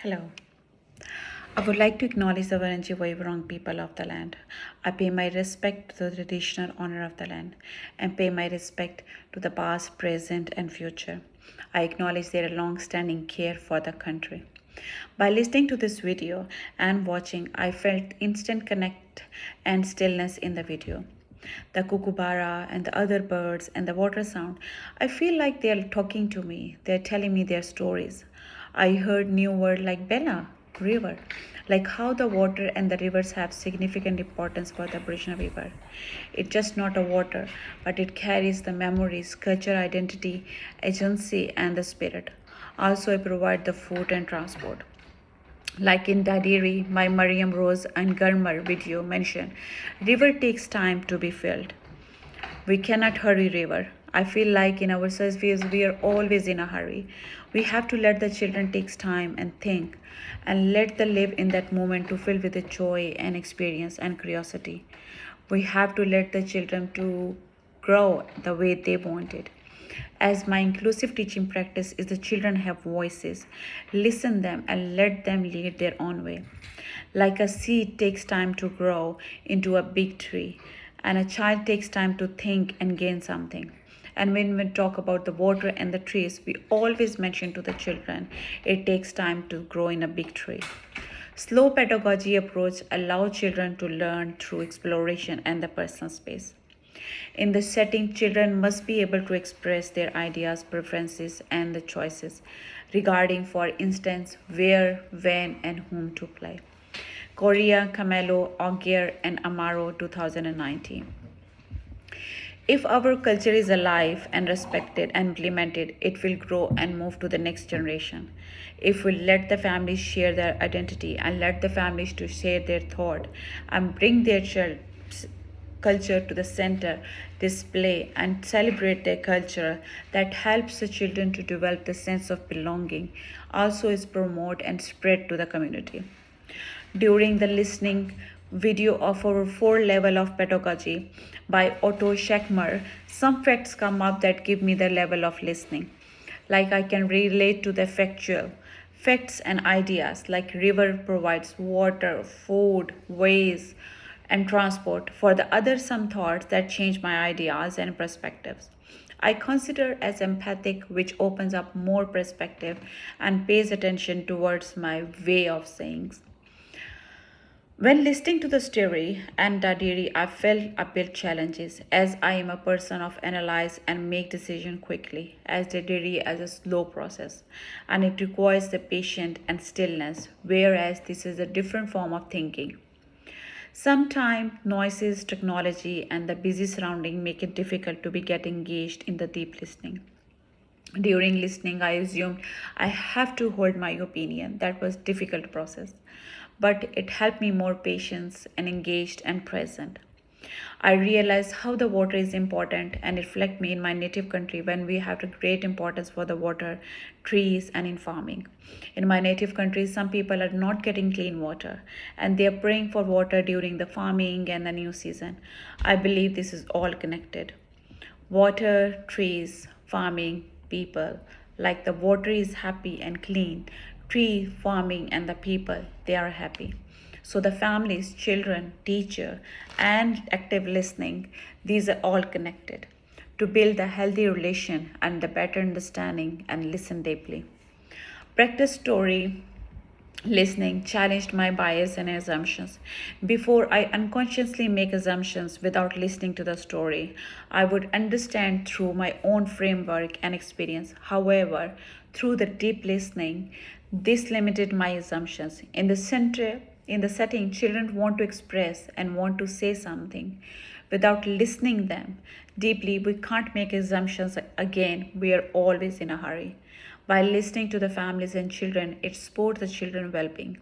Hello. I would like to acknowledge the Varangi Vaivurang people of the land. I pay my respect to the traditional owner of the land and pay my respect to the past, present, and future. I acknowledge their long standing care for the country. By listening to this video and watching, I felt instant connect and stillness in the video. The kookaburra and the other birds and the water sound, I feel like they are talking to me. They are telling me their stories. I heard new word like Bella, river, like how the water and the rivers have significant importance for the Aboriginal people. It's just not a water, but it carries the memories, culture, identity, agency, and the spirit. Also, I provide the food and transport. Like in Dadiri, my Mariam Rose and Garmar video mentioned, river takes time to be filled. We cannot hurry river. I feel like in our surveys we are always in a hurry. We have to let the children take time and think and let them live in that moment to fill with the joy and experience and curiosity. We have to let the children to grow the way they want it. As my inclusive teaching practice is the children have voices, listen them and let them lead their own way. Like a seed takes time to grow into a big tree, and a child takes time to think and gain something. And when we talk about the water and the trees, we always mention to the children it takes time to grow in a big tree. Slow pedagogy approach allow children to learn through exploration and the personal space. In this setting, children must be able to express their ideas, preferences, and the choices regarding, for instance, where, when, and whom to play. Korea, Camelo, Augier, and Amaro 2019. If our culture is alive and respected and implemented, it will grow and move to the next generation. If we let the families share their identity and let the families to share their thought and bring their culture to the center, display and celebrate their culture, that helps the children to develop the sense of belonging, also is promote and spread to the community. During the listening video of our four level of pedagogy by Otto Schekmer, some facts come up that give me the level of listening. Like I can relate to the factual facts and ideas like river provides water, food, ways, and transport. For the other, some thoughts that change my ideas and perspectives. I consider as empathic, which opens up more perspective and pays attention towards my way of saying. When listening to the story and Dadiri, I felt a bit challenges as I am a person of analyze and make decision quickly, as Dadiri as a slow process, and it requires the patience and stillness, whereas this is a different form of thinking. Sometimes noises, technology, and the busy surrounding make it difficult to be get engaged in the deep listening. During listening, I assumed I have to hold my opinion. That was difficult process, but it helped me more patience and engaged and present. I realized how the water is important and it reflect me in my native country when we have a great importance for the water, trees and in farming. In my native country, some people are not getting clean water and they are praying for water during the farming and the new season. I believe this is all connected. Water, trees, farming, people. Like the water is happy and clean. Tree, farming, and the people, they are happy. So the families, children, teacher, and active listening, these are all connected to build a healthy relation and a better understanding and listen deeply. Practice story listening challenged my bias and assumptions. Before I unconsciously make assumptions without listening to the story, I would understand through my own framework and experience. However, through the deep listening, this limited my assumptions. In the setting, children want to express and want to say something. Without listening them deeply, we can't make assumptions again. We are always in a hurry. By listening to the families and children, it supports the children's well-being.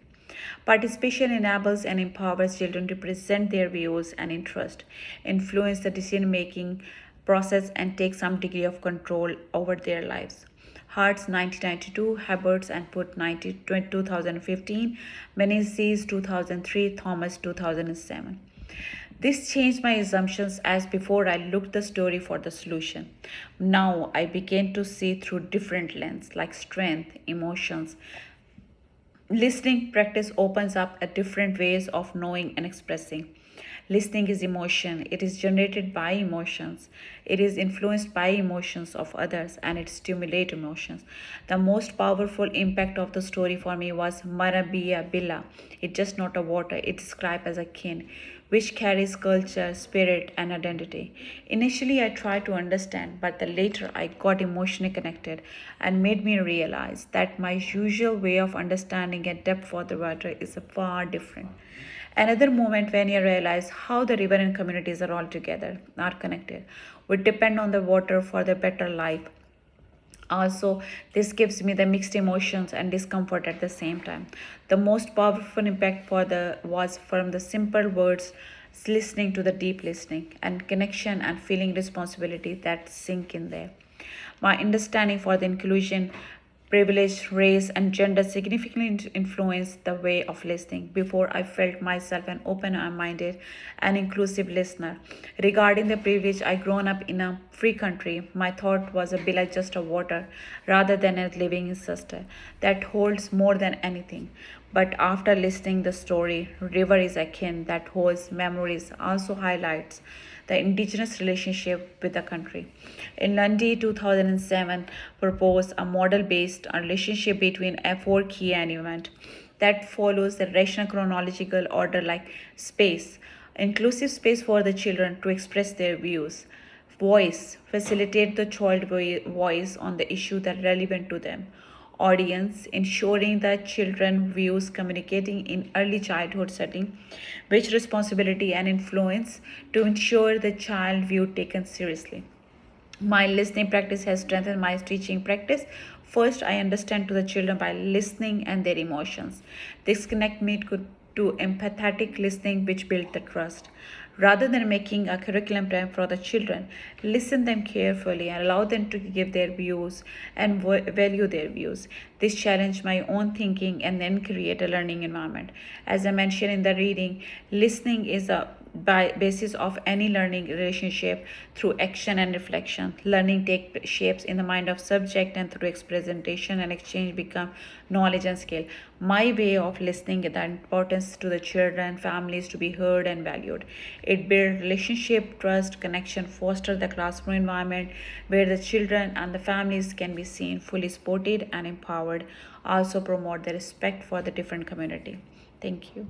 Participation enables and empowers children to present their views and interests, influence the decision-making process, and take some degree of control over their lives. Hart's 1992, Habert's and Put 2015, Menzies 2003, Thomas 2007. This changed my assumptions as before I looked the story for the solution. Now I began to see through different lens like strength, emotions, Listening practice opens up a different ways of knowing and expressing. Listening is emotion. It is generated by emotions. It is influenced by emotions of others and it stimulates emotions. The most powerful impact of the story for me was Marabia Bila. It's just not a water, it's described as a kin which carries culture, spirit, and identity. Initially, I tried to understand, but the later I got emotionally connected and made me realize that my usual way of understanding and depth for the water is far different. Another moment when you realize how the river and communities are all together, are connected. We depend on the water for the better life, also this gives me the mixed emotions and discomfort at the same time. The most powerful impact for the was from the simple words, listening to the deep listening and connection and feeling responsibility that sink in there. My understanding for the inclusion, privilege, race, and gender significantly influenced the way of listening. Before, I felt myself an open minded and inclusive listener. Regarding the privilege, I grown up in a free country. My thought was a bill just a water rather than a living sister that holds more than anything. But after listening the story, River is akin that holds memories also highlights the indigenous relationship with the country. In Lundy 2007 proposed a model based on relationship between a four key element that follows the rational chronological order like space, inclusive space for the children to express their views, voice, facilitate the child voice on the issue that relevant to them, audience, ensuring that children views communicating in early childhood setting, which responsibility and influence to ensure the child view taken seriously. My listening practice has strengthened my teaching practice. First, I understand to the children by listening and their emotions. This connect me to empathetic listening, which build the trust. Rather than making a curriculum plan for the children, listen them carefully and allow them to give their views and value their views. This challenged my own thinking and then create a learning environment. As I mentioned in the reading, listening is a by basis of any learning relationship through action and reflection. Learning takes shapes in the mind of subject and through presentation and exchange become knowledge and skill. My way of listening the importance to the children families to be heard and valued. It builds relationship trust connection foster the classroom environment where the children and the families can be seen fully supported and empowered, also promote the respect for the different community. Thank you.